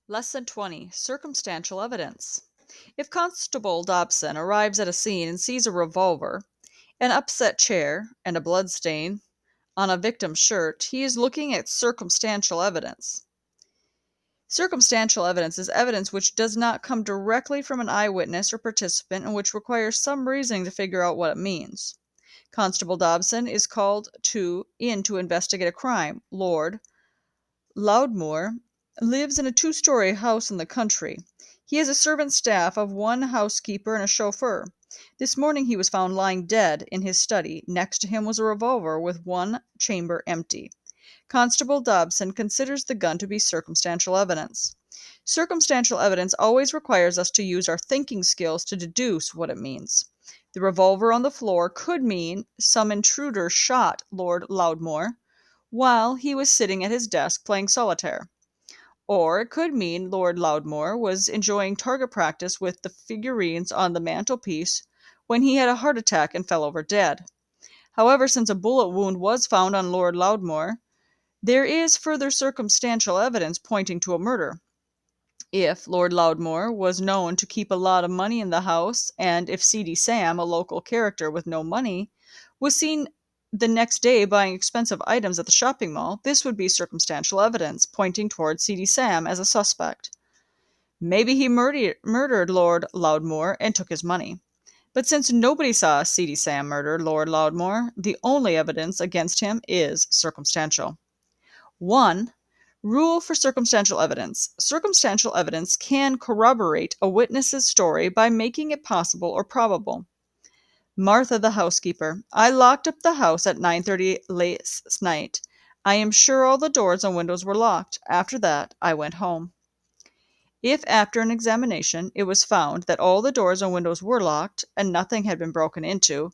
Lesson 20. Circumstantial Evidence. If Constable Dobson arrives at a scene and sees a revolver, an upset chair, and a bloodstain on a victim's shirt, he is looking at circumstantial evidence. Circumstantial evidence is evidence which does not come directly from an eyewitness or participant and which requires some reasoning to figure out what it means. Constable Dobson is called in to investigate a crime. Lord Loudmoor lives in a two-story house in the country. He has a servant staff of one housekeeper and a chauffeur. This morning he was found lying dead in his study. Next to him was a revolver with one chamber empty. Constable Dobson considers the gun to be circumstantial evidence. Circumstantial evidence always requires us to use our thinking skills to deduce what it means. The revolver on the floor could mean some intruder shot Lord Loudmoor while he was sitting at his desk playing solitaire. Or it could mean Lord Loudmoor was enjoying target practice with the figurines on the mantelpiece when he had a heart attack and fell over dead. However, since a bullet wound was found on Lord Loudmoor, there is further circumstantial evidence pointing to a murder. If Lord Loudmoor was known to keep a lot of money in the house, and if Seedy Sam, a local character with no money, was seen the next day buying expensive items at the shopping mall, this would be circumstantial evidence pointing towards Seedy Sam as a suspect. Maybe he murdered Lord Loudmoor and took his money. But since nobody saw Seedy Sam murder Lord Loudmoor, the only evidence against him is circumstantial. 1. Rule for circumstantial evidence. Circumstantial evidence can corroborate a witness's story by making it possible or probable. Martha, the housekeeper. I locked up the house at 9:30 last night. I am sure all the doors and windows were locked. After that, I went home. If after an examination it was found that all the doors and windows were locked and nothing had been broken into,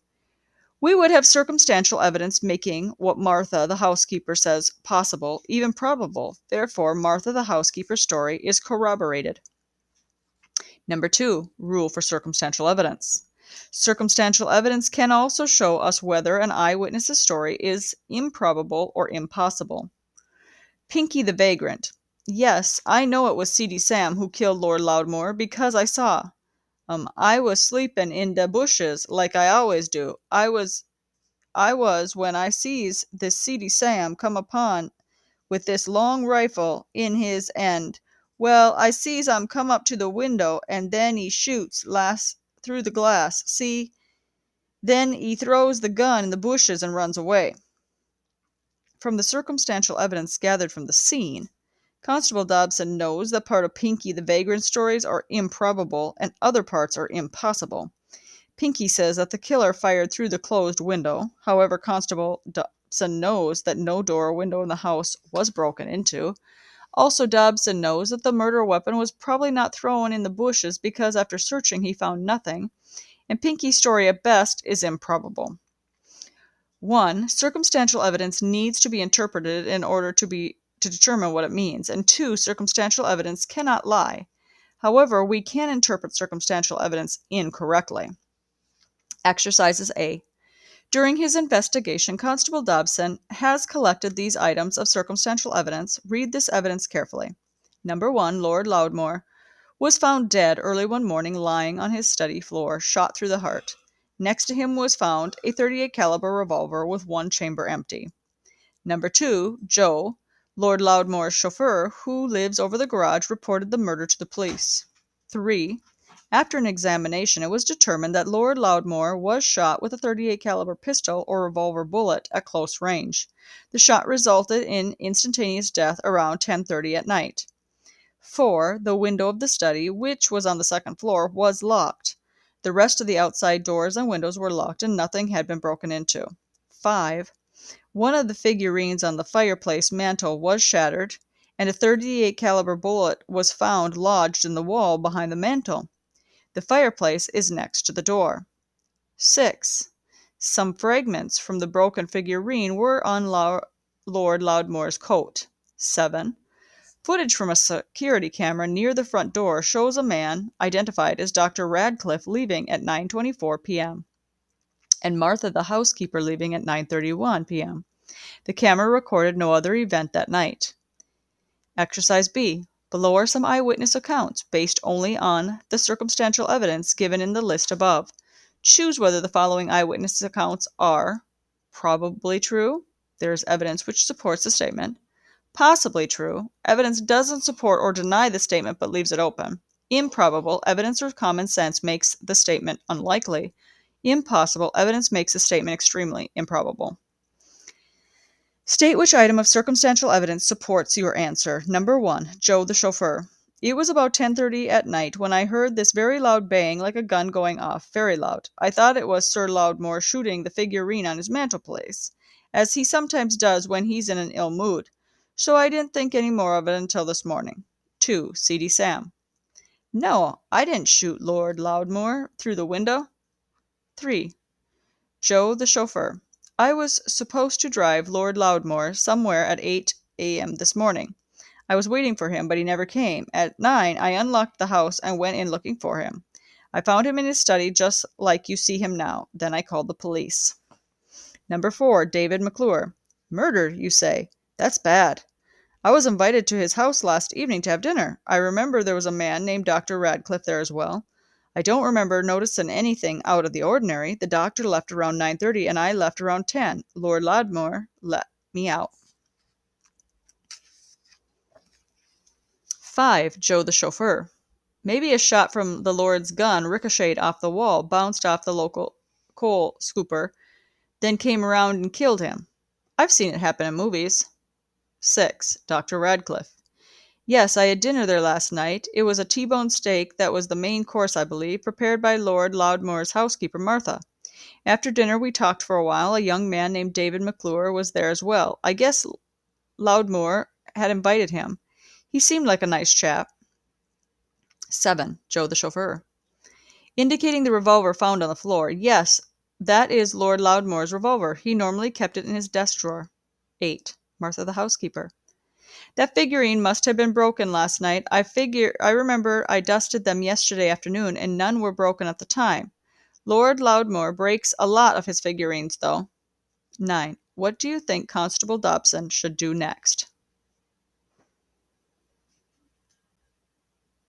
we would have circumstantial evidence making what Martha, the housekeeper, says possible, even probable. Therefore, Martha, the housekeeper's story is corroborated. Number 2, rule for circumstantial evidence. Circumstantial evidence can also show us whether an eyewitness's story is improbable or impossible. Pinky the vagrant. Yes, I know it was Seedy Sam who killed Lord Loudmoor because I saw. I was sleepin' in de bushes like I always do. I was when I sees this Seedy Sam come upon with this long rifle in his end. Well, I sees come up to the window, and then he shoots through the glass. See? Then he throws the gun in the bushes and runs away. From the circumstantial evidence gathered from the scene, Constable Dobson knows that part of Pinky the vagrant stories are improbable and other parts are impossible. Pinky says that the killer fired through the closed window. However, Constable Dobson knows that no door or window in the house was broken into. Also, Dobson knows that the murder weapon was probably not thrown in the bushes because after searching he found nothing, and Pinky's story at best is improbable. 1. Circumstantial evidence needs to be interpreted in order to determine what it means, and 2. Circumstantial evidence cannot lie. However, we can interpret circumstantial evidence incorrectly. Exercises A. During his investigation, Constable Dobson has collected these items of circumstantial evidence. Read this evidence carefully. Number 1. Lord Loudmoor was found dead early one morning lying on his study floor, shot through the heart. Next to him was found a .38 caliber revolver with one chamber empty. Number 2. Joe, Lord Loudmoor's chauffeur, who lives over the garage, reported the murder to the police. 3. After an examination, it was determined that Lord Loudmoor was shot with a .38 caliber pistol or revolver bullet at close range. The shot resulted in instantaneous death around 10:30 at night. 4. The window of the study, which was on the second floor, was locked. The rest of the outside doors and windows were locked and nothing had been broken into. 5. One of the figurines on the fireplace mantel was shattered, and a .38 caliber bullet was found lodged in the wall behind the mantel. The fireplace is next to the door. 6. Some fragments from the broken figurine were on Lord Loudmoor's coat. 7. Footage from a security camera near the front door shows a man, identified as Dr. Radcliffe, leaving at 9:24 p.m., and Martha, the housekeeper, leaving at 9:31 p.m. The camera recorded no other event that night. Exercise B. Below are some eyewitness accounts, based only on the circumstantial evidence given in the list above. Choose whether the following eyewitness accounts are probably true. There is evidence which supports the statement. Possibly true. Evidence doesn't support or deny the statement but leaves it open. Improbable. Evidence or common sense makes the statement unlikely. Impossible. Evidence makes the statement extremely improbable. State which item of circumstantial evidence supports your answer. Number 1. Joe the chauffeur. It was about 10:30 at night when I heard this very loud bang like a gun going off, very loud. I thought it was Sir Loudmore shooting the figurine on his mantelpiece, as he sometimes does when he's in an ill mood, so I didn't think any more of it until this morning. 2. C.D. Sam. No, I didn't shoot Lord Loudmore through the window. 3. Joe the chauffeur. I was supposed to drive Lord Loudmore somewhere at 8 a.m. this morning. I was waiting for him, but he never came. At 9, I unlocked the house and went in looking for him. I found him in his study just like you see him now. Then I called the police. Number 4, David McClure. Murdered, you say? That's bad. I was invited to his house last evening to have dinner. I remember there was a man named Dr. Radcliffe there as well. I don't remember noticing anything out of the ordinary. The doctor left around 9:30 and I left around 10. Lord Loudmore let me out. 5. Joe the chauffeur. Maybe a shot from the Lord's gun ricocheted off the wall, bounced off the local coal scooper, then came around and killed him. I've seen it happen in movies. 6. Dr. Radcliffe. Yes, I had dinner there last night. It was a T-bone steak that was the main course, I believe, prepared by Lord Loudmore's housekeeper, Martha. After dinner we talked for a while. A young man named David McClure was there as well. I guess Loudmore had invited him. He seemed like a nice chap. 7. Joe the chauffeur. Indicating the revolver found on the floor. Yes, that is Lord Loudmore's revolver. He normally kept it in his desk drawer. 8. Martha the housekeeper. That figurine must have been broken last night. I remember I dusted them yesterday afternoon, and none were broken at the time. Lord Loudmore breaks a lot of his figurines, though. 9. What do you think Constable Dobson should do next?